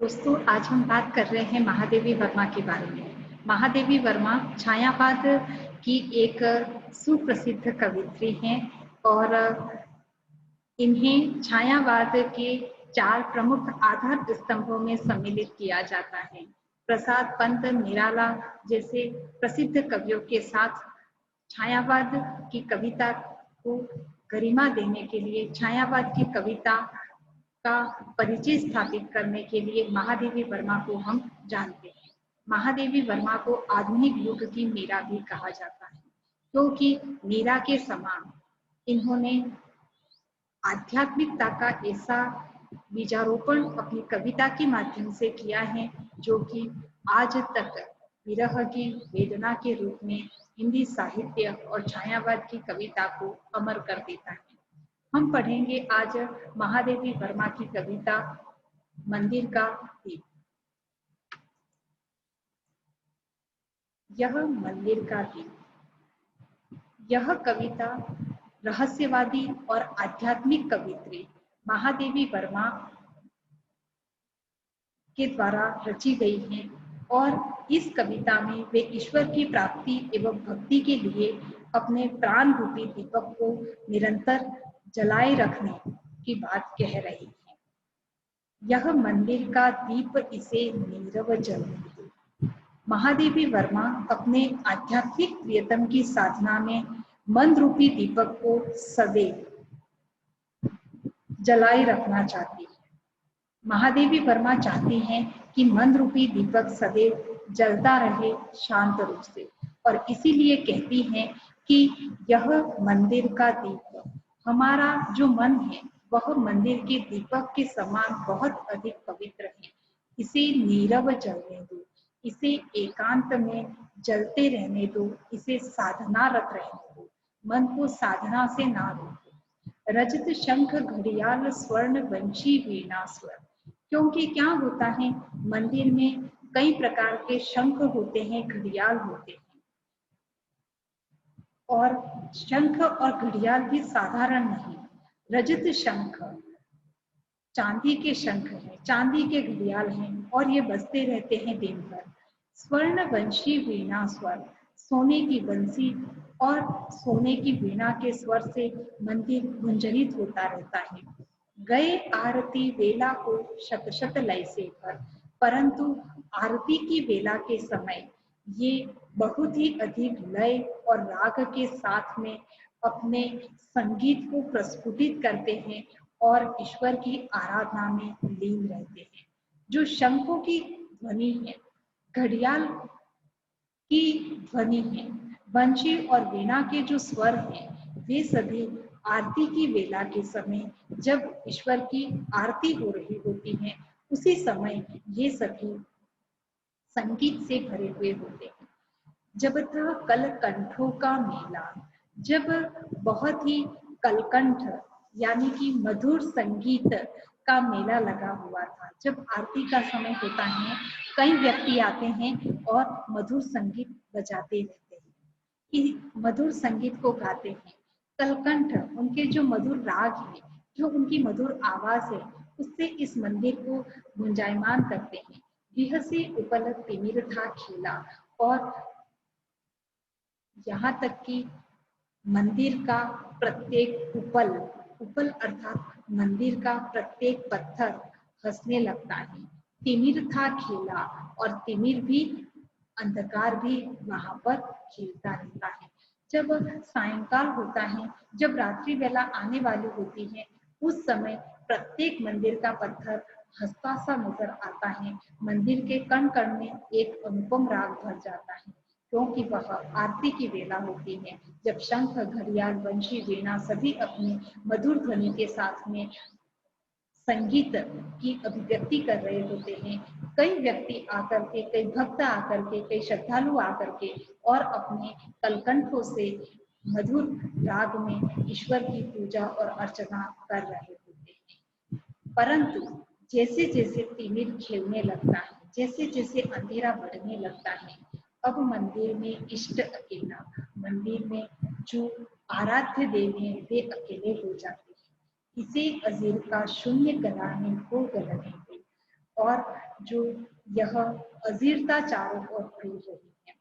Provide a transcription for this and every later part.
दोस्तों, आज हम बात कर रहे हैं महादेवी वर्मा के बारे में। महादेवी वर्मा छायावाद की एक सुप्रसिद्ध कवयित्री हैं और इन्हें छायावाद के 4 प्रमुख आधार स्तंभों में सम्मिलित किया जाता है। प्रसाद पंत निराला जैसे प्रसिद्ध कवियों के साथ छायावाद की कविता को गरिमा देने के लिए, छायावाद की कविता का परिचय स्थापित करने के लिए महादेवी वर्मा को हम जानते हैं। महादेवी वर्मा को आधुनिक युग की मीरा भी कहा जाता है, क्योंकि मीरा के समान इन्होंने आध्यात्मिकता का ऐसा बीजारोपण अपनी कविता के माध्यम से किया है, जो कि आज तक विरह की वेदना के रूप में हिंदी साहित्य और छायावाद की कविता को अमर कर देता है। हम पढ़ेंगे आज महादेवी वर्मा की कविता मंदिर का दीप। यह मंदिर का दीप। यह कविता रहस्यवादी और आध्यात्मिक कवित्री महादेवी वर्मा के द्वारा रची गई है और इस कविता में वे ईश्वर की प्राप्ति एवं भक्ति के लिए अपने प्राण रूपी दीपक को निरंतर जलाए रखने की बात कह रही है। यह मंदिर का दीप इसे नीरव जलने दो। महादेवी वर्मा अपने आध्यात्मिक प्रियतम की साधना में मन रूपी दीपक को सदैव जलाए रखना चाहती है। महादेवी वर्मा चाहती हैं कि मन रूपी दीपक सदैव जलता रहे शांत रूप से, और इसीलिए कहती हैं कि यह मंदिर का दीप, हमारा जो मन है वह मंदिर के दीपक के समान बहुत अधिक पवित्र है। इसे नीरव जलने दो, इसे एकांत में जलते रहने दो, इसे साधनारत रहने दो, मन को साधना से ना रोको। रजत शंख घड़ियाल स्वर्ण वंशी वीणा स्वर। क्योंकि क्या होता है, मंदिर में कई प्रकार के शंख होते हैं, घड़ियाल होते हैं, और शंख और घड़ियाल भी साधारण नहीं। रजत शंख चांदी के शंख हैं, चांदी के घड़ियाल हैं, और ये बजते रहते हैं दिन भर। स्वर्ण वंशी वीणा स्वर, सोने की बंसी और सोने की वीणा के स्वर से मंदिर गुंजरित होता रहता है। गए आरती वेला को शत शत लय से पर, परंतु आरती की वेला के समय ये बहुत ही अधिक लय और राग के साथ में अपने संगीत को प्रस्फुटित करते हैं और ईश्वर की आराधना में लीन रहते हैं। जो शंखों की ध्वनि है, घड़ियाल की ध्वनि है, बंशी और वीणा के जो स्वर हैं, वे सभी आरती की वेला के समय, जब ईश्वर की आरती हो रही होती है, उसी समय ये सभी संगीत से भरे हुए होते हैं। जब था कलकंठों का मेला, जब बहुत ही कलकंठ यानी कि मधुर संगीत का मेला लगा हुआ था, जब आरती का समय होता है, कई व्यक्ति आते हैं और मधुर संगीत बजाते रहते हैं, कि मधुर संगीत को गाते हैं। कलकंठ उनके जो मधुर राग है, जो उनकी मधुर आवाज है, उससे इस मंदिर को गुंजायमान करते हैं। यह से उपल तिमिर था खिला, और यहाँ तक कि मंदिर का प्रत्येक उपल, उपल अर्थात मंदिर का प्रत्येक पत्थर हंसने लगता है। तिमिर था खिला, और तिमिर भी, अंधकार भी वहां पर खिलता रहता है। जब सायंकाल होता है, जब रात्रि वेला आने वाली होती है, उस समय प्रत्येक मंदिर का पत्थर हंसता सा नजर आता है। मंदिर के कण कण में एक अनुपम राग भर जाता है, क्योंकि वह आरती की वेला होती है, जब शंख घड़ियाल बंशी वीणा सभी अपनी मधुर ध्वनि के साथ में संगीत की अभिव्यक्ति कर रहे होते हैं। कई व्यक्ति आकर के, कई भक्त आकर के, कई श्रद्धालु आकर के और अपने कलकंठों से मधुर राग में ईश्वर की पूजा और अर्चना कर रहे होते हैं। परंतु जैसे जैसे तिमिर खिलने लगता है, जैसे जैसे अंधेरा बढ़ने लगता है, अब मंदिर में इष्ट अकेला, मंदिर में जो आराध्य देव हैं वे अकेले हो जाते हैं। इसे अजीर का शून्य गला में हो गलने दे, और जो यह अजीरता चारों ओर फैल रही है,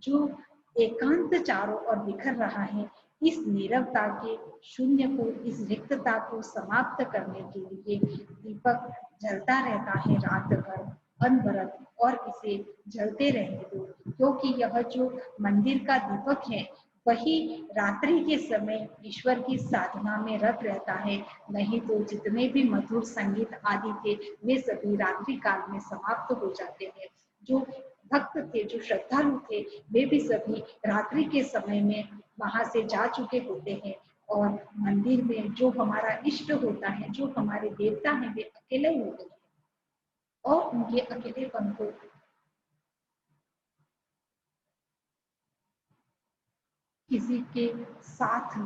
जो एकांत चारों ओर बिखर रहा है, इस नीरवता के शून्य को, इस रिक्तता को समाप्त करने के लिए दीपक जलता रहता है रात भर अनवरत, और इसे जलते रहने दो, क्योंकि यह जो मंदिर का दीपक है वही रात्रि के समय ईश्वर की साधना में रत रहता है। नहीं तो जितने भी मधुर संगीत आदि थे वे सभी रात्रि काल में समाप्त हो जाते हैं। जो भक्त थे, जो श्रद्धालु थे, वे भी सभी रात्रि के समय में वहां से जा चुके होते हैं, और मंदिर में जो हमारा इष्ट होता है, जो हमारे देवता हैं, वे अकेले होते हैं, और उनके अकेलेपन को किसी के साथ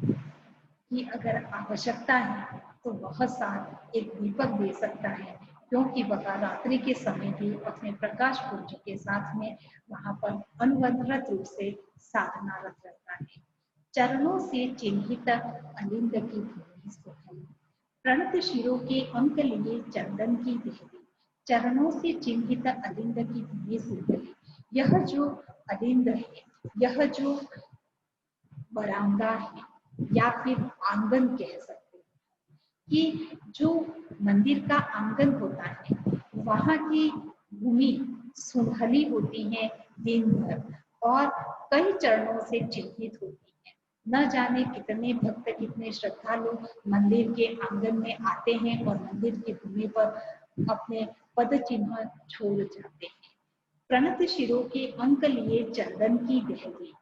की अगर आवश्यकता है तो वह साथ एक दीपक दे सकता है, क्योंकि वह रात्रि के समय भी अपने प्रकाश पुंज के साथ में वहां पर अनवरत रूप से साधनारत रहता है। चरणों से चिन्हित अलिंद की भूमि सुखली, प्रणत शिरों के अंक लिए चंदन की देहली, चरणों से चिन्हित अलिंद की भूमि सुखली। यह जो अलिंद है, यह जो बरामदा है, या फिर आंगन कह सकते हैं, कि जो मंदिर का आंगन होता है वहां की भूमि सुनहली होती है दिन भर, और कई चरणों से चिन्हित होती है। न जाने कितने भक्त, कितने श्रद्धालु मंदिर के आंगन में आते हैं और मंदिर की भूमि पर अपने पद चिन्ह छोड़ जाते हैं। प्रणत शिरों के अंक लिए चंदन की दहली,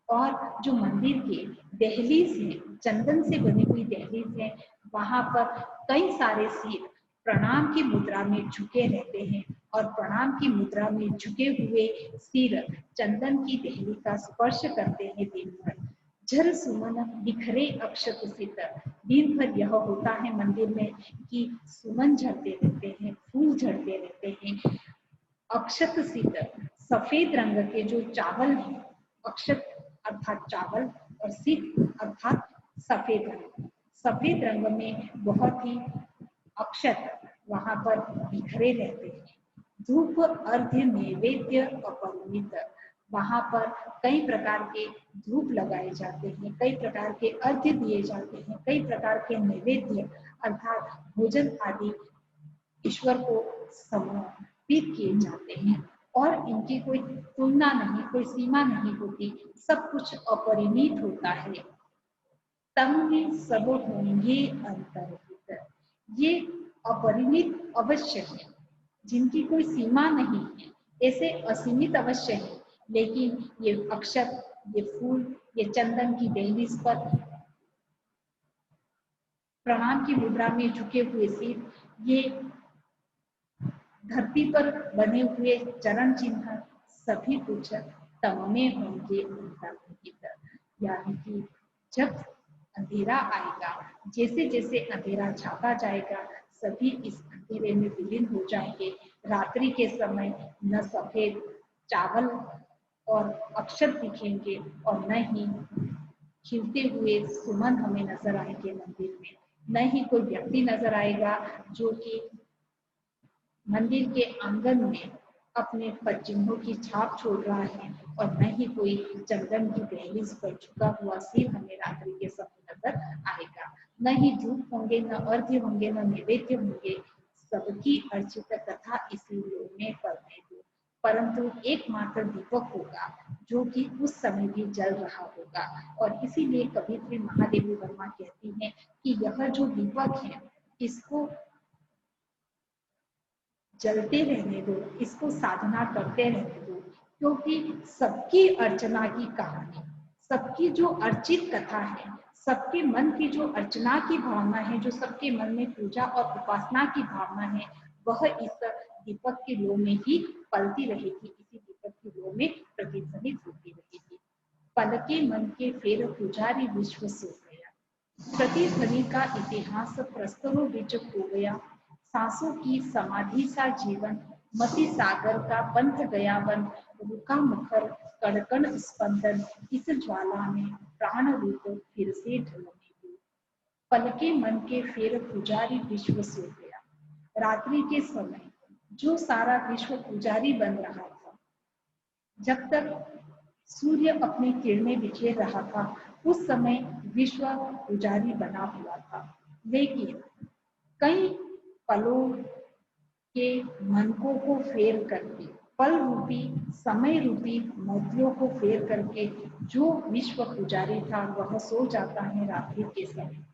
और जो मंदिर के दहलीज है, चंदन से बनी हुई दहलीज है, वहां पर कई सारे सिर प्रणाम की मुद्रा में झुके रहते हैं, और प्रणाम की मुद्रा में झुके हुए सिर चंदन की दहली का स्पर्श करते हैं दिन भर। झर सुमन बिखरे अक्षत सित, दिन भर यह होता है मंदिर में कि सुमन झड़ते रहते हैं, फूल झड़ते रहते हैं। अक्षत सित, सफेद रंग के जो चावल है, अक्षत अर्थात चावल, और सित अर्थात सफेद रंग, सफेद रंग में बहुत ही अक्षत वहां पर बिखरे रहते हैं। धूप अर्घ्य नैवेद्य अपरिमित, वहां पर कई प्रकार के धूप लगाए जाते हैं, कई प्रकार के अर्घ्य दिए जाते हैं, कई प्रकार के नैवेद्य अर्थात भोजन आदि ईश्वर को समर्पित किए जाते हैं, और इनकी कोई तुलना नहीं, कोई सीमा नहीं होती, सब कुछ अपरिमित होता है। तम में सब होंगे अंतर्हित, ये अपरिमित अवश्य है, जिनकी कोई सीमा नहीं है, ऐसे असीमित अवश्य है। लेकिन ये अक्षत, ये फूल, ये चंदन की दहलीज पर प्रणाम की मुद्रा में झुके हुए सिर, ये धरती पर बने हुए चरण चिन्ह, सभी कुछ तम में होंगे अंतर्हित, यानी कि जब अंधेरा आएगा, जैसे जैसे अंधेरा छाता जाएगा, सभी इस अंधेरे में विलीन हो जाएंगे। रात्रि के समय न सफेद चावल और अक्षत दिखेंगे, और न ही खिलते हुए सुमन हमें नजर आएंगे मंदिर में, न ही कोई व्यक्ति नजर आएगा जो कि मंदिर के आंगन में अपने पद चिन्हों की छाप छोड़ रहा है, और न ही कोई चंदन की दहलीज पर झुका हुआ सिर हमें रात्रि के समय नजर आएगा। न ही धूप होंगे, न अर्घ्य होंगे, न नैवेद्य होंगे, सबकी अर्चित कथा इसी लोक में करने दो। परंतु एकमात्र दीपक होगा जो कि उस समय भी जल रहा होगा, और इसीलिए कवित्री महादेवी वर्मा कहती हैं कि यह जो दीपक है इसको जलते रहने दो, इसको साधना करते रहने दो, क्योंकि सबकी अर्चना की कहानी, सबकी जो अर्चित कथा है, सबके मन की जो अर्चना की भावना है, जो सबके मन में पूजा और उपासना की भावना है, वह इस दीपक के लो में ही पलती रहेगी, इसी दीपक की लो में प्रतिध्वनित होती रहेगी। पलके मन के फेर पुजारी विश्व सो गया, प्रतिध्वनि का इतिहास प्रस्तरों बीच खो गया, सांसों की समाधि सा जीवन, मति सागर का पंथ गया वन, रुका मुखर कड़कन स्पंदन, इस ज्वाला में प्राण रूप फिर से ढलने दो। पलके मन के फेर पुजारी विश्व सो गया, रात्रि के समय जो सारा विश्व पुजारी बन रहा था। जब तक सूर्य अपनी किरणें बिखेर रहा था उस समय विश्व पुजारी बना हुआ था, लेकिन कई पलों के मनकों को फेर करके, पल रूपी समय रूपी नदियों को फेर करके जो विश्व पुजारी था वह सो जाता है रात्रि के समय।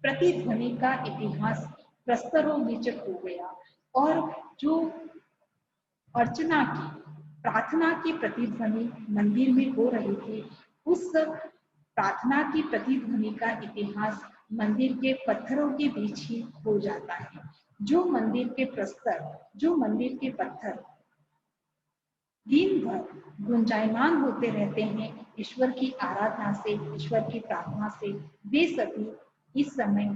प्रतिध्वनि का इतिहास प्रस्तरों में हो गया और जो अर्चना की, प्रार्थना की प्रतिध्वनि मंदिर में हो रही थी, उस प्रार्थना की प्रतिध्वनि का इतिहास मंदिर के पत्थरों के बीच ही हो जाता है। जो मंदिर के प्रस्तर, जो मंदिर के पत्थर दिन भर गुंजायमान होते रहते हैं ईश्वर की आराधना से, ईश्वर की प्रार्थना से, वे सभी इस समय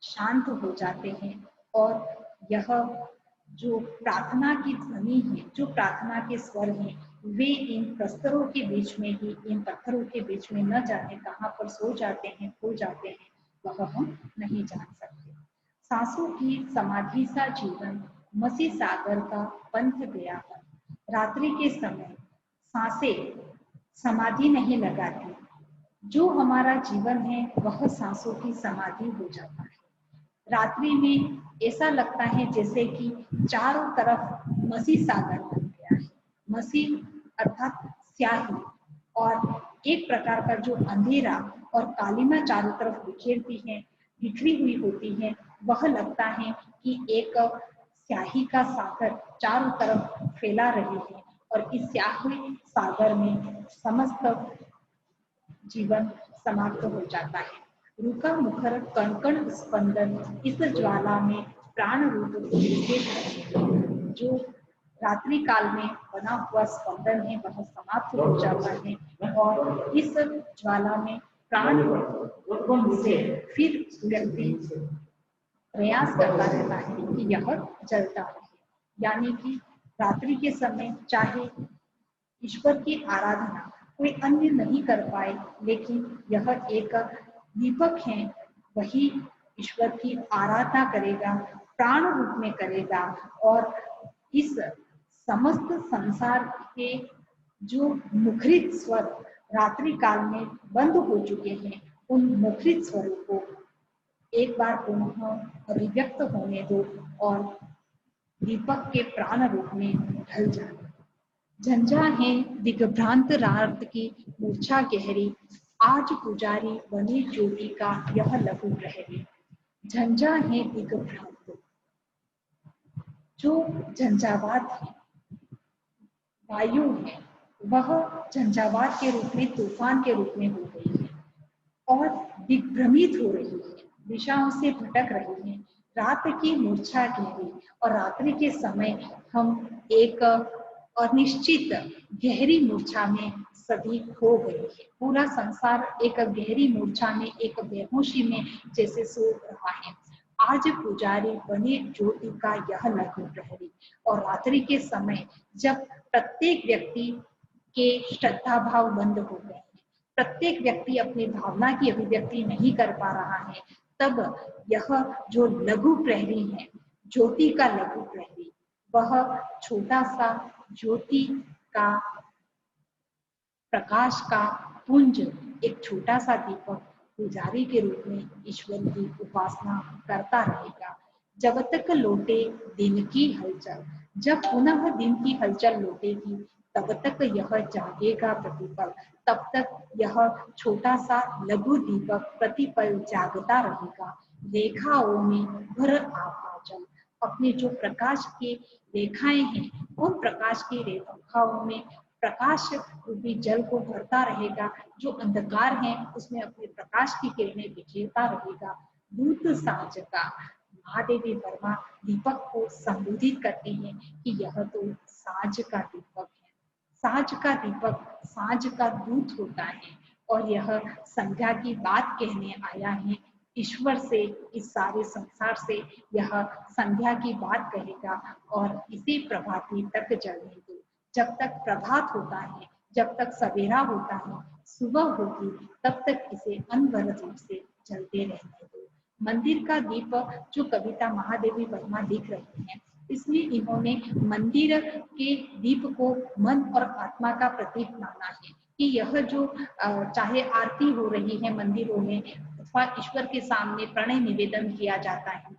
शांत हो जाते हैं और यह जो प्रार्थना की ध्वनि है, जो प्रार्थना के स्वर हैं, वे इन प्रस्तरों के बीच में ही, इन पत्थरों के बीच में न जाने कहाँ पर सो जाते हैं, खो जाते हैं, वह हम नहीं जान सकते। सांसों की समाधि सा जीवन मसी सागर का पंथ गया है। रात्रि के समय सांसें समाधि नहीं लगाती, जो हमारा जीवन है वह सांसों की समाधि हो जाता है। रात्रि में ऐसा लगता है जैसे कि चारों तरफ मसी सागर बन गया है। मसी अर्थात स्याही, और एक प्रकार का जो अंधेरा और कालिमा चारों तरफ बिखेरती है, बिखरी हुई होती है, वह लगता है कि एक स्याही का सागर चारों तरफ फैला रही है और इस स्याही सागर में समस्त जीवन समाप्त हो जाता है। रुका मुखर कणकण स्पंदन इस ज्वाला में प्राण रूप जो रात्रि काल में बना हुआ स्पंदन है वह समाप्त हो जाता है और इस ज्वाला में प्राण से फिर व्यक्ति प्रयास करता रहता है कि यह जलता रहे। यानी कि रात्रि के समय चाहे ईश्वर की आराधना कोई अन्य नहीं कर पाए, लेकिन यह एक दीपक है, वही ईश्वर की आराधना करेगा, प्राण रूप में करेगा और इस समस्त संसार के जो मुखरित स्वर रात्रि काल में बंद हो चुके हैं, उन मुखरित स्वरों को एक बार पुनः अभिव्यक्त होने दो और दीपक के प्राण रूप में ढल जाए। झंझा है दिग्भ्रांत रात की मूर्छा गहरी, आज पुजारी बनी ज्योति का यह लघु प्रहरी। झंझा है दिग्भ्रांत, जो झंझावात है, वायु है, वह झंझावात के रूप में, तूफान के रूप में हो गई है और दिग्भ्रमित हो रही है, दिशाओं से भटक रही है। रात की मूर्छा गहरी और रात्रि के समय हम एक अनिश्चित गहरी मूर्छा में सभी खो गए हैं। पूरा संसार एक गहरी मूर्छा में, एक बेहोशी में जैसे सो रहा है। आज पुजारी बने ज्योति का यह लघु प्रहरी। और रात्रि के समय जब प्रत्येक व्यक्ति के श्रद्धा भाव बंद हो गए हैं, प्रत्येक व्यक्ति अपनी भावना की अभिव्यक्ति नहीं कर पा रहा है, तब यह जो लघु प्रहरी है, ज्योति का लघु प्रहरी, वह छोटा सा ज्योति का प्रकाश का पुंज, एक छोटा सा दीपक पुजारी के रूप में ईश्वर की उपासना करता रहेगा जब तक लौटे दिन की हलचल। जब पुनः दिन की हलचल लौटेगी तब तक यह जागेगा प्रतिपल, तब तक यह छोटा सा लघु दीपक प्रतिपल जागता रहेगा। रेखाओं में भर आभाजल, अपने जो प्रकाश की रेखाएं हैं उन प्रकाश की रेखाओं में प्रकाश रूपी जल को भरता रहेगा। जो अंधकार है उसमें अपने प्रकाश की किरणें बिखेरता रहेगा। दूत साज का, महादेवी वर्मा दीपक को संबोधित करते हैं कि यह तो साज का दीपक है। साज का दीपक साज का दूत होता है और यह संध्या की बात कहने आया है ईश्वर से, इस सारे संसार से यह संध्या की बात कहेगा और इसी प्रभाती तक जलने दो। जब तक प्रभात होता है, जब तक सवेरा होता है, सुबह होगी, तब तक इसे अनवरत रूप से जलते रहने दो। मंदिर का दीप जो कविता महादेवी वर्मा लिख रही हैं, इसलिए इन्होंने मंदिर के दीप को मन और आत्मा का प्रतीक माना है कि यह जो चाहे आरती हो रही है मंदिरों में अथवा ईश्वर के सामने प्रणय निवेदन किया जाता है,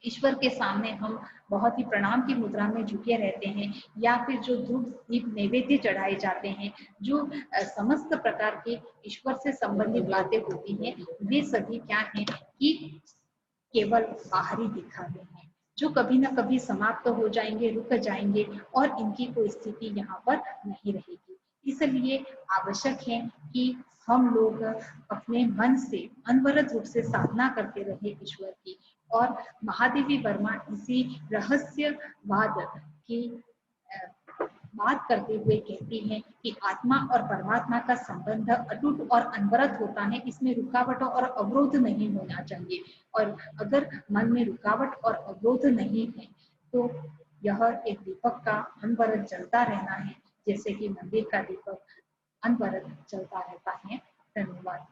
ईश्वर के सामने हम बहुत ही प्रणाम की मुद्रा में झुके रहते हैं, या फिर जो धूप दीप नैवेद्य चढ़ाए जाते हैं, जो समस्त प्रकार के ईश्वर से संबंधित बातें होती हैं, वे सभी क्या हैं कि केवल बाहरी दिखावे हैं, जो कभी ना कभी समाप्त हो जाएंगे, रुक जाएंगे और इनकी कोई स्थिति यहाँ पर नहीं रहेगी। इसलिए आवश्यक है कि हम लोग अपने मन से अनवरत रूप से साधना करते रहे ईश्वर की। और महादेवी वर्मा इसी रहस्यवाद की बात करते हुए कहती हैं कि आत्मा और परमात्मा का संबंध अटूट और अनवरत होता है, इसमें रुकावट और अवरोध नहीं होना चाहिए। और अगर मन में रुकावट और अवरोध नहीं है तो यह एक दीपक का अनवरत जलता रहना है, जैसे कि मंदिर का दीपक अनवरत चलता रहता है। धन्यवाद।